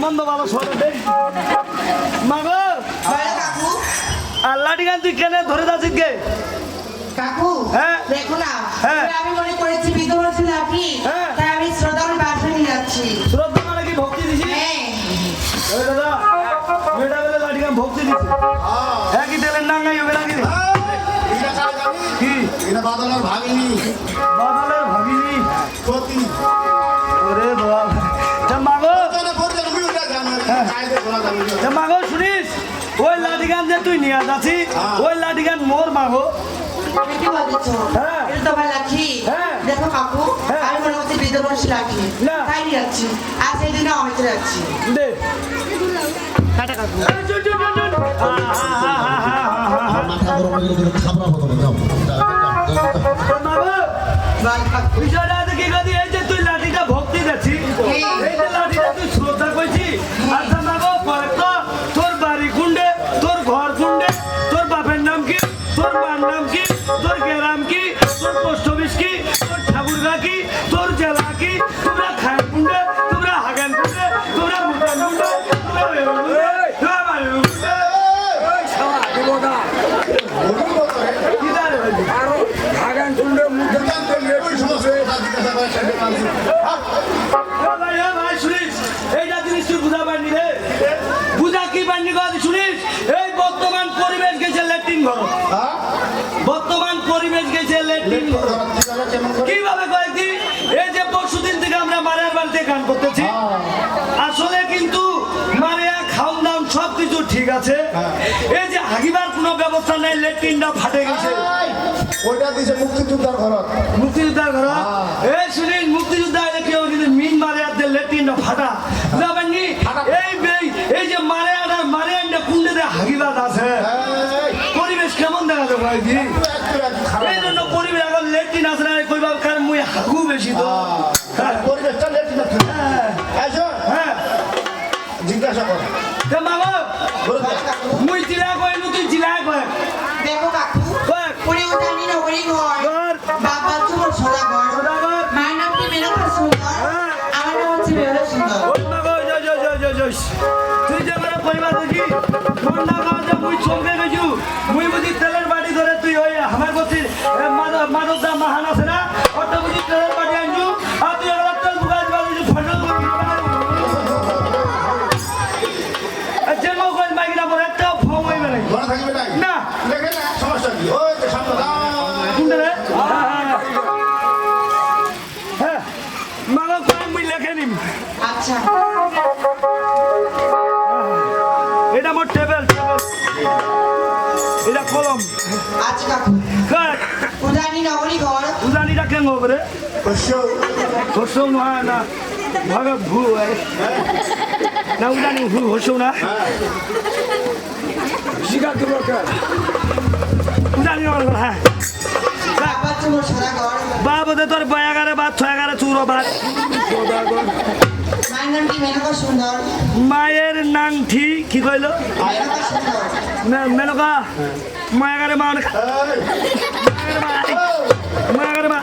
ছন্দ ভালো সরে দেখ মাগো কাকু আল্লাহ টিকান তুই কেন ধরে যাচ্ছিস গে কাকু হ্যাঁ দেখো না হ্যাঁ আমি মনে করেছি বিধবা ছিল আপনি হ্যাঁ তাই আমি শ্রদ্ধার বাসায় নিয়ে যাচ্ছি শ্রদ্ধা মানে কি ভক্তি দিছি হ্যাঁ ওই দাদা মেয়েটা বলে লাঠিকান ভক্তি দিছি হ্যাঁ কি তেলের নাঙ্গাই হবে নাকি কি এটা বাদলার ভাগিনি বাদলের ভাগিনি সত্যি ওরে বাবা তা মাগো তা মাগো শুনিস ওই লাঠিকান যে তুই নিয়ে যাচ্ছি ওই লাঠিকান মোর মাগো আমি কি বলছো হ্যাঁ। এটা তো ভাই লাঠি হ্যাঁ। দেখো কাকু হ্যাঁ। আমি মনে করছি বিধবা ছিল লাঠি না। তাই নিয়ে যাচ্ছি আর সেই দিনে আমি চলে যাচ্ছি দে কাটা কাকু এই চল চল চল চল মাথা গরম হয়ে গেলে খাবরা হতো না যাও মাগো বল কাকু বিষয়টা আছে কি গদি এই যে তুই লাঠিটা ভক্তি দিচ্ছি এই যে লাঠিটা তুই শ্রদ্ধা করছি আচ্ছা মাগো কয়েকটা তোর বাড়ি কুন্ডে তোর ঘর কুন্ডে তোর বাপের নাম কি তোর মার নাম কি তোর গ্রাম কি তোর পোস্ট অফিস কি তোর ঠাকুরগা কি তোর জেলা কি তোমরা খায় কুন্ডে তোমরা হাগান কুন্ডে তোমরা মুটান কুন্ডে তোমরা বেরো কুন্ডে তোমরা বাড়ি কুন্ডে কি দাঁড়ে ভাই ভাই শুনিস এইটা জিনিস তুই বুঝা পারনি রে বুঝা কি পারনি কথা শুনিস এই বর্তমান পরিবেশ গেছে ল্যাট্রিন ঘর বর্তমান পরিবেশ গেছে ল্যাট্রিন ঘর কিভাবে কয়েকদি এই যে পরশুদিন থেকে আমরা মারিয়ার বাড়িতে গান করতেছি আসলে কিন্তু মারিয়া খাওন দাওন সবকিছু ঠিক আছে এই যে হাগিবার কোনো ব্যবস্থা নেই ল্যাট্রিনটা ফাটে গেছে ওইটা দিছে মুক্তিযোদ্ধার ঘরত মুক্তিযোদ্ধার ঘর এই শুনিস মুক্তিযোদ্ধা এলে কেউ কিন্তু মিন মারে আর লেট্রিনটা ফাটা বুঝাবেননি এই যে মারে আর মারিয়ানটা কুন্ডে দিয়ে হাগিবাদ আছে পরিবেশ কেমন দেখা যাবে ভাই এই জন্য পরিবেশ এখন লেট্রিন আছে না কইবা কারণ মুই হাগু বেশি তো পরিবেশটা লেট না আসো হ্যাঁ জিজ্ঞাসা কর তে মামা মুই জিলা কই তুই জিলা কই দেখো কাকু কই পুরি উঠানি না ওই ঘর ঘর বাবা তোমার সোজা ঘর সদাগর মায়ের নাম কি মেনকা সুন্দর হ্যাঁ আমার নাম হচ্ছে বেহুলা সুন্দর ওই মাগো জয় তুই যে আমার পরিবার দেখি তোর না গাও যে মুই চমকে গেছু মুই বুঝি তেলের বাড়ি ধরে তুই ওই আমার বলছিস মাদক দা মাহান আছে না ওটা বুঝি তেলের বাড়ি আনছু আর তুই আমার তেল বুকাজ বাড়ি ফসল করবি যে মো কই মাইগরা বড় একটা ফর্ম হইবে না ঘরে থাকবে নাই না দেখে না সমস্যা কি ওই যে সামনে কোনটা রে হ্যাঁ মাগো কই মুই লেখে নিম আচ্ছা এটা মোর টেবিল এটা কলম আচ্ছা কাকু কাট উঠানি না ওই ঘর উজানিটা কেন হবে হসৌ নহয় না ভাগে ভু না উজানি ভু হসৌ না উজানি হ্যাঁ বাবা তোমার সোজা ঘর বাবদে তোর বয়াগারে বাদ ছয়াগারে চুরো বাদ মায়ের নাম কি মেনকা সুন্দর মায়ের নাংঠি কি কইল মেনকা সুন্দর মেনকা মায়াগারে মা মায়াগারে মা